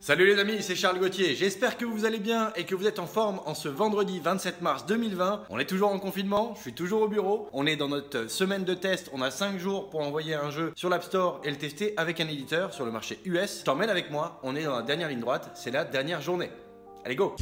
Salut les amis, c'est Charles Gauthier, j'espère que vous allez bien et que vous êtes en forme en ce vendredi 27 mars 2020. On est toujours en confinement, je suis toujours au bureau, on est dans notre semaine de test, on a 5 jours pour envoyer un jeu sur l'App Store et le tester avec un éditeur sur le marché US. Je t'emmène avec moi, on est dans la dernière ligne droite, c'est la dernière journée. Allez go!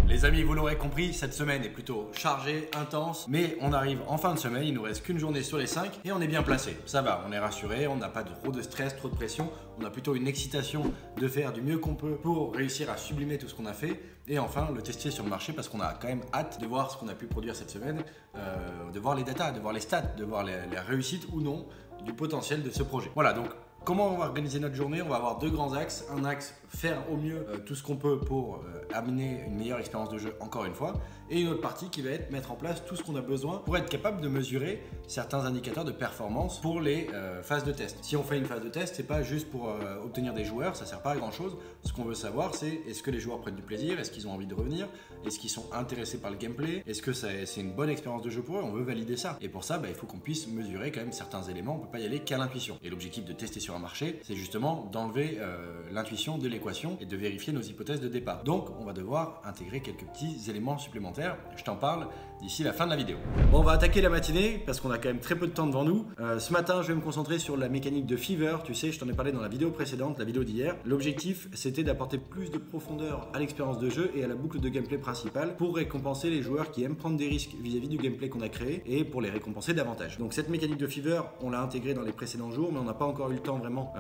Les amis, vous l'aurez compris, cette semaine est plutôt chargée, intense, mais on arrive en fin de semaine, il nous reste qu'une journée sur les 5 et on est bien placé. Ça va, on est rassuré, on n'a pas trop de stress, trop de pression, on a plutôt une excitation de faire du mieux qu'on peut pour réussir à sublimer tout ce qu'on a fait et enfin le tester sur le marché parce qu'on a quand même hâte de voir ce qu'on a pu produire cette semaine, de voir les datas, de voir les stats, de voir les réussites ou non du potentiel de ce projet. Voilà, donc comment on va organiser notre journée? On va avoir deux grands axes. Un axe, faire au mieux tout ce qu'on peut pour amener une meilleure expérience de jeu encore une fois. Et une autre partie qui va être mettre en place tout ce qu'on a besoin pour être capable de mesurer certains indicateurs de performance pour les phases de test. Si on fait une phase de test, c'est pas juste pour obtenir des joueurs, ça sert pas à grand chose. Ce qu'on veut savoir, c'est est-ce que les joueurs prennent du plaisir, est-ce qu'ils ont envie de revenir, est-ce qu'ils sont intéressés par le gameplay, est-ce que c'est une bonne expérience de jeu pour eux, on veut valider ça. Et pour ça, il faut qu'on puisse mesurer quand même certains éléments, on peut pas y aller qu'à l'intuition. Et l'objectif de tester sur un marché, c'est justement d'enlever l'intuition de l'équation et de vérifier nos hypothèses de départ. Donc on va devoir intégrer quelques petits éléments supplémentaires, je t'en parle d'ici la fin de la vidéo. Bon, on va attaquer la matinée parce qu'on a quand même très peu de temps devant nous. Ce matin, je vais me concentrer sur la mécanique de Fever, tu sais, je t'en ai parlé dans la vidéo précédente, la vidéo d'hier. L'objectif, c'était d'apporter plus de profondeur à l'expérience de jeu et à la boucle de gameplay principale pour récompenser les joueurs qui aiment prendre des risques vis-à-vis du gameplay qu'on a créé et pour les récompenser davantage. Donc cette mécanique de Fever, on l'a intégrée dans les précédents jours, mais on n'a pas encore eu le temps vraiment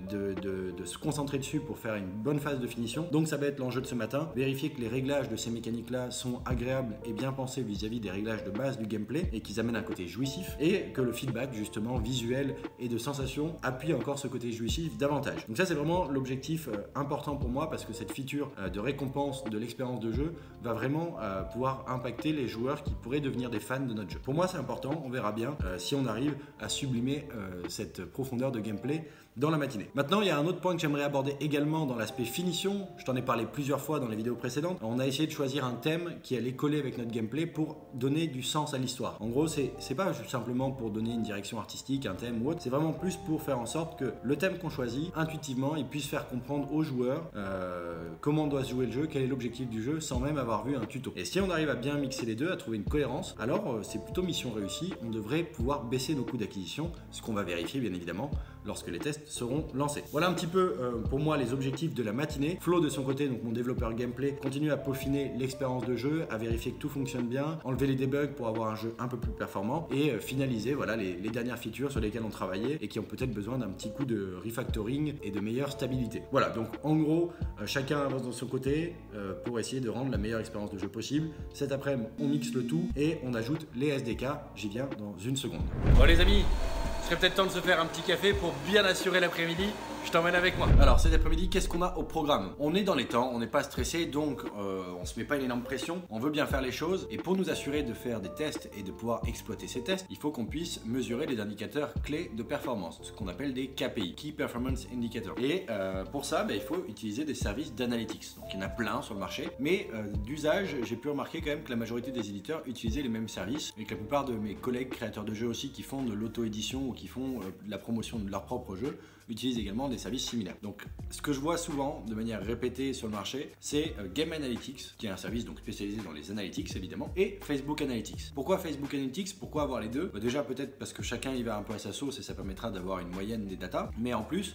de se concentrer dessus pour faire une bonne phase de finition. Donc ça va être l'enjeu de ce matin, vérifier que les réglages de ces mécaniques-là sont agréables et bien pensés vis-à-vis des réglages de base du gameplay et qu'ils amènent un côté jouissif et que le feedback justement visuel et de sensation appuie encore ce côté jouissif davantage. Donc ça c'est vraiment l'objectif important pour moi parce que cette feature de récompense de l'expérience de jeu va vraiment pouvoir impacter les joueurs qui pourraient devenir des fans de notre jeu. Pour moi c'est important, on verra bien si on arrive à sublimer cette profondeur de gameplay dans la matinée. Maintenant, il y a un autre point que j'aimerais aborder également dans l'aspect finition. Je t'en ai parlé plusieurs fois dans les vidéos précédentes. On a essayé de choisir un thème qui allait coller avec notre gameplay pour donner du sens à l'histoire. En gros, c'est pas simplement pour donner une direction artistique, un thème ou autre. C'est vraiment plus pour faire en sorte que le thème qu'on choisit, intuitivement, il puisse faire comprendre aux joueurs comment doit se jouer le jeu, quel est l'objectif du jeu, sans même avoir vu un tuto. Et si on arrive à bien mixer les deux, à trouver une cohérence, alors c'est plutôt mission réussie. On devrait pouvoir baisser nos coûts d'acquisition, ce qu'on va vérifier bien évidemment lorsque les tests seront lancés. Voilà un petit peu pour moi les objectifs de la matinée. Flo de son côté, donc mon développeur gameplay, continue à peaufiner l'expérience de jeu, à vérifier que tout fonctionne bien, enlever les debugs pour avoir un jeu un peu plus performant et finaliser voilà, les dernières features sur lesquelles on travaillait et qui ont peut-être besoin d'un petit coup de refactoring et de meilleure stabilité. Voilà, donc en gros, chacun avance de son côté pour essayer de rendre la meilleure expérience de jeu possible. Cet après-midi, on mixe le tout et on ajoute les SDK. J'y viens dans une seconde. Bon les amis, il serait peut-être temps de se faire un petit café pour bien assurer l'après-midi. Je t'emmène avec moi. Alors cet après-midi, qu'est-ce qu'on a au programme? On est dans les temps, on n'est pas stressé, donc on se met pas une énorme pression. On veut bien faire les choses et pour nous assurer de faire des tests et de pouvoir exploiter ces tests, il faut qu'on puisse mesurer les indicateurs clés de performance, ce qu'on appelle des KPI, Key Performance Indicators. Et pour ça, il faut utiliser des services d'analytics. Donc il y en a plein sur le marché, mais d'usage, j'ai pu remarquer quand même que la majorité des éditeurs utilisaient les mêmes services et que la plupart de mes collègues créateurs de jeux aussi qui font de l'auto-édition ou qui font de la promotion de leur propre jeu utilisent également des services similaires. Donc ce que je vois souvent de manière répétée sur le marché, c'est Game Analytics, qui est un service donc spécialisé dans les analytics évidemment, et Facebook Analytics. Pourquoi Facebook Analytics? Pourquoi avoir les deux? Déjà peut-être parce que chacun y va un peu à sa sauce et ça permettra d'avoir une moyenne des datas, mais en plus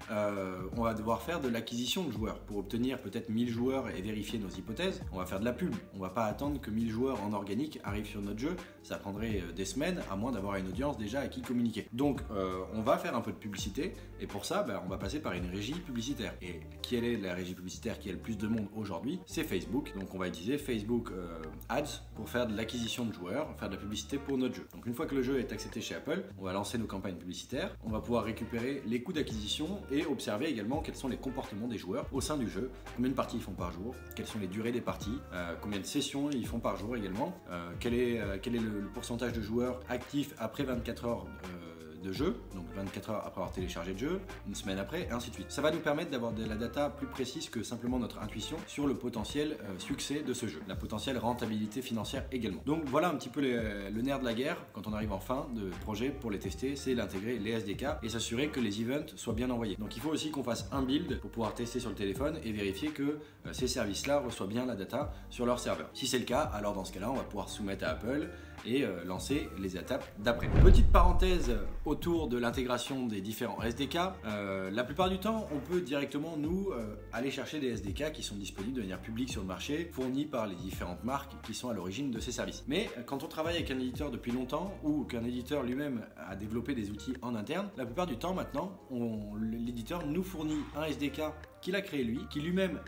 on va devoir faire de l'acquisition de joueurs pour obtenir peut-être 1000 joueurs et vérifier nos hypothèses. On va faire de la pub, on va pas attendre que 1000 joueurs en organique arrivent sur notre jeu, ça prendrait des semaines à moins d'avoir une audience déjà à qui communiquer. Donc on va faire un peu de publicité et pour ça on va passer par une régie publicitaire. Et quelle est la régie publicitaire qui a le plus de monde aujourd'hui? C'est Facebook. Donc on va utiliser Facebook Ads pour faire de l'acquisition de joueurs, faire de la publicité pour notre jeu. Donc une fois que le jeu est accepté chez Apple, on va lancer nos campagnes publicitaires, on va pouvoir récupérer les coûts d'acquisition et observer également quels sont les comportements des joueurs au sein du jeu, combien de parties ils font par jour, quelles sont les durées des parties, combien de sessions ils font par jour également, quel est le pourcentage de joueurs actifs après 24 heures de jeu, donc 24 heures après avoir téléchargé le jeu, une semaine après, et ainsi de suite. Ça va nous permettre d'avoir de la data plus précise que simplement notre intuition sur le potentiel succès de ce jeu, la potentielle rentabilité financière également. Donc voilà un petit peu le nerf de la guerre quand on arrive en fin de projet pour les tester, c'est d'intégrer les SDK et s'assurer que les events soient bien envoyés. Donc il faut aussi qu'on fasse un build pour pouvoir tester sur le téléphone et vérifier que ces services-là reçoivent bien la data sur leur serveur. Si c'est le cas, alors dans ce cas-là, on va pouvoir soumettre à Apple et lancer les étapes d'après. Petite parenthèse autour de l'intégration des différents SDK. La plupart du temps, on peut directement nous aller chercher des SDK qui sont disponibles de manière publique sur le marché, fournis par les différentes marques qui sont à l'origine de ces services. Mais quand on travaille avec un éditeur depuis longtemps ou qu'un éditeur lui-même a développé des outils en interne, la plupart du temps maintenant, l'éditeur nous fournit un SDK qu'il a créé lui, qui lui-même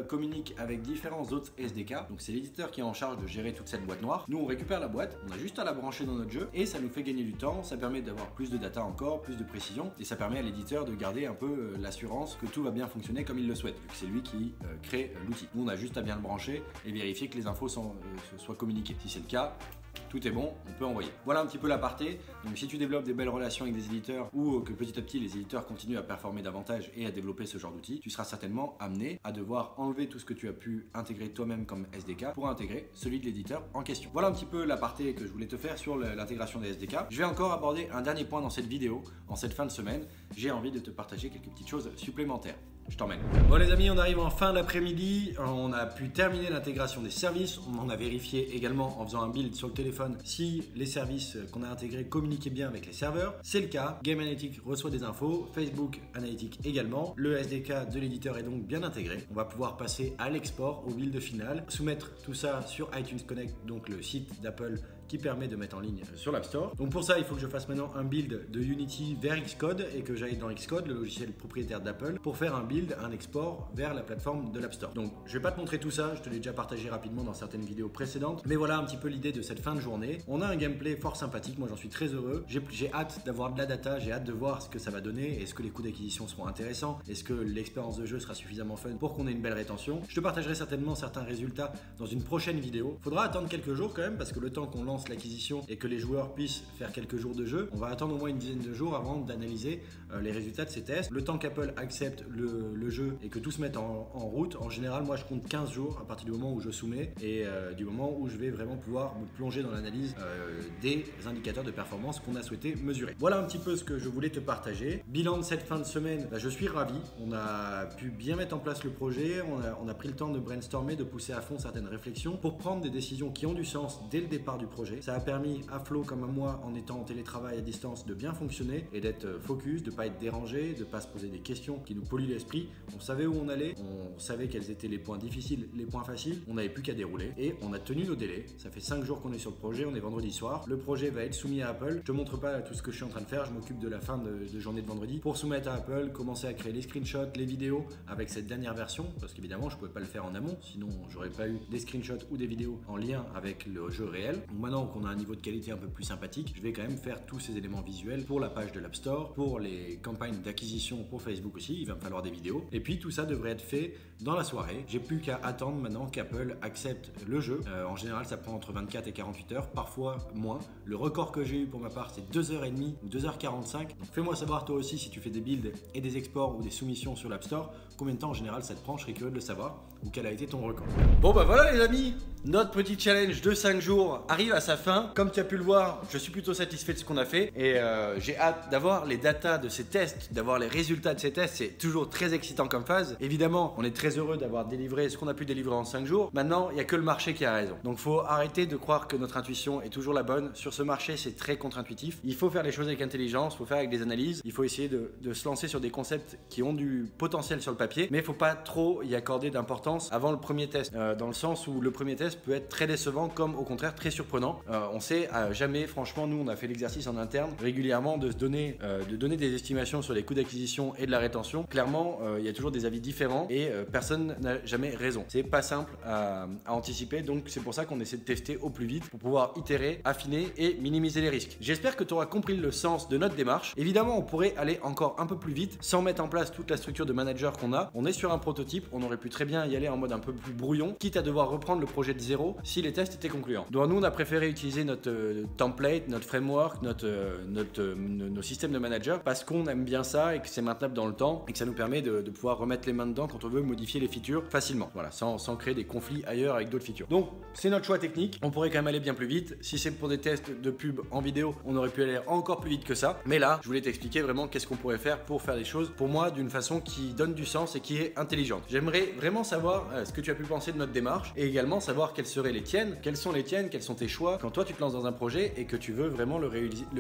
communique avec différents autres SDK. Donc c'est l'éditeur qui est en charge de gérer toute cette boîte noire. Nous on récupère la boîte, on a juste à la brancher dans notre jeu et ça nous fait gagner du temps, ça permet d'avoir plus de data encore, plus de précision et ça permet à l'éditeur de garder un peu l'assurance que tout va bien fonctionner comme il le souhaite, vu que c'est lui qui crée l'outil. Nous on a juste à bien le brancher et vérifier que les infos soient communiquées. Si c'est le cas, tout est bon, on peut envoyer. Voilà un petit peu l'aparté. Donc si tu développes des belles relations avec des éditeurs ou que petit à petit les éditeurs continuent à performer davantage et à développer ce genre d'outils, tu seras certainement amené à devoir enlever tout ce que tu as pu intégrer toi-même comme SDK pour intégrer celui de l'éditeur en question. Voilà un petit peu l'aparté que je voulais te faire sur l'intégration des SDK. Je vais encore aborder un dernier point dans cette vidéo. En cette fin de semaine, j'ai envie de te partager quelques petites choses supplémentaires. Je t'emmène. Bon les amis, on arrive en fin d'après-midi, on a pu terminer l'intégration des services, on en a vérifié également en faisant un build sur le téléphone si les services qu'on a intégrés communiquaient bien avec les serveurs. C'est le cas, Game Analytics reçoit des infos, Facebook Analytics également, le SDK de l'éditeur est donc bien intégré. On va pouvoir passer à l'export, au build final, soumettre tout ça sur iTunes Connect, donc le site d'Apple qui permet de mettre en ligne sur l'App Store. Donc pour ça, il faut que je fasse maintenant un build de Unity vers Xcode et que j'aille dans Xcode, le logiciel propriétaire d'Apple, pour faire un build, un export vers la plateforme de l'App Store. Donc je vais pas te montrer tout ça, je te l'ai déjà partagé rapidement dans certaines vidéos précédentes, mais voilà un petit peu l'idée de cette fin de journée. On a un gameplay fort sympathique, moi j'en suis très heureux. J'ai hâte d'avoir de la data, j'ai hâte de voir ce que ça va donner, est-ce que les coûts d'acquisition seront intéressants, est-ce que l'expérience de jeu sera suffisamment fun pour qu'on ait une belle rétention. Je te partagerai certainement certains résultats dans une prochaine vidéo. Faudra attendre quelques jours quand même parce que le temps qu'on lance l'acquisition et que les joueurs puissent faire quelques jours de jeu, on va attendre au moins une dizaine de jours avant d'analyser les résultats de ces tests. Le temps qu'Apple accepte le jeu et que tout se mette en route, en général moi je compte 15 jours à partir du moment où je soumets et du moment où je vais vraiment pouvoir me plonger dans l'analyse des indicateurs de performance qu'on a souhaité mesurer. Voilà un petit peu ce que je voulais te partager. Bilan de cette fin de semaine, je suis ravi, on a pu bien mettre en place le projet, on a pris le temps de brainstormer, de pousser à fond certaines réflexions pour prendre des décisions qui ont du sens dès le départ du projet. Ça a permis à Flo comme à moi, en étant en télétravail à distance, de bien fonctionner et d'être focus, de ne pas être dérangé, de ne pas se poser des questions qui nous polluent l'esprit. On savait où on allait, on savait quels étaient les points difficiles, les points faciles, on n'avait plus qu'à dérouler et on a tenu nos délais. Ça fait 5 jours qu'on est sur le projet, on est vendredi soir. Le projet va être soumis à Apple. Je te montre pas tout ce que je suis en train de faire, je m'occupe de la fin de journée de vendredi pour soumettre à Apple, commencer à créer les screenshots, les vidéos avec cette dernière version parce qu'évidemment je pouvais pas le faire en amont, sinon j'aurais pas eu des screenshots ou des vidéos en lien avec le jeu réel. Donc maintenant qu'on a un niveau de qualité un peu plus sympathique, je vais quand même faire tous ces éléments visuels pour la page de l'App Store, pour les campagnes d'acquisition pour Facebook aussi, il va me falloir des vidéos et puis tout ça devrait être fait dans la soirée. J'ai plus qu'à attendre maintenant qu'Apple accepte le jeu. En général ça prend entre 24 et 48 heures, parfois moins. Le record que j'ai eu pour ma part c'est 2h30 ou 2h45. Donc fais-moi savoir toi aussi si tu fais des builds et des exports ou des soumissions sur l'App Store, combien de temps en général ça te prend, je serais curieux de le savoir, ou quel a été ton record. Bon bah voilà les amis, notre petit challenge de 5 jours arrive à sa fin. Comme tu as pu le voir, je suis plutôt satisfait de ce qu'on a fait et j'ai hâte d'avoir les datas de ces tests, d'avoir les résultats de ces tests. C'est toujours très excitant comme phase. Évidemment, on est très heureux d'avoir délivré ce qu'on a pu délivrer en 5 jours. Maintenant, il n'y a que le marché qui a raison. Donc, faut arrêter de croire que notre intuition est toujours la bonne. Sur ce marché, c'est très contre-intuitif. Il faut faire les choses avec intelligence, il faut faire avec des analyses. Il faut essayer de se lancer sur des concepts qui ont du potentiel sur le papier, mais il ne faut pas trop y accorder d'importance avant le premier test. Dans le sens où le premier test peut être très décevant comme au contraire très surprenant. On sait jamais, franchement, nous on a fait l'exercice en interne régulièrement de donner des estimations sur les coûts d'acquisition et de la rétention. Clairement, il y a toujours des avis différents et personne n'a jamais raison. C'est pas simple à anticiper, donc c'est pour ça qu'on essaie de tester au plus vite pour pouvoir itérer, affiner et minimiser les risques. J'espère que tu auras compris le sens de notre démarche. Évidemment, on pourrait aller encore un peu plus vite sans mettre en place toute la structure de manager qu'on a. On est sur un prototype, on aurait pu très bien y aller en mode un peu plus brouillon, quitte à devoir reprendre le projet de zéro si les tests étaient concluants. Donc nous, on a préféré réutiliser notre template, notre framework, nos systèmes de manager parce qu'on aime bien ça et que c'est maintenable dans le temps et que ça nous permet de pouvoir remettre les mains dedans quand on veut modifier les features facilement. Voilà, sans créer des conflits ailleurs avec d'autres features. Donc, c'est notre choix technique. On pourrait quand même aller bien plus vite. Si c'est pour des tests de pub en vidéo, on aurait pu aller encore plus vite que ça. Mais là, je voulais t'expliquer vraiment qu'est-ce qu'on pourrait faire pour faire les choses, pour moi, d'une façon qui donne du sens et qui est intelligente. J'aimerais vraiment savoir ce que tu as pu penser de notre démarche et également savoir quelles seraient les tiennes, quels sont tes choix quand toi tu te lances dans un projet et que tu veux vraiment le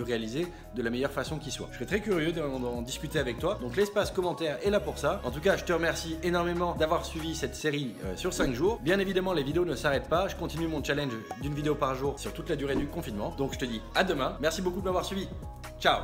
réaliser de la meilleure façon qui soit. Je serais très curieux d'en discuter avec toi. Donc l'espace commentaire est là pour ça. En tout cas, je te remercie énormément d'avoir suivi cette série sur 5 jours. Bien évidemment, les vidéos ne s'arrêtent pas. Je continue mon challenge d'une vidéo par jour sur toute la durée du confinement. Donc je te dis à demain. Merci beaucoup de m'avoir suivi. Ciao.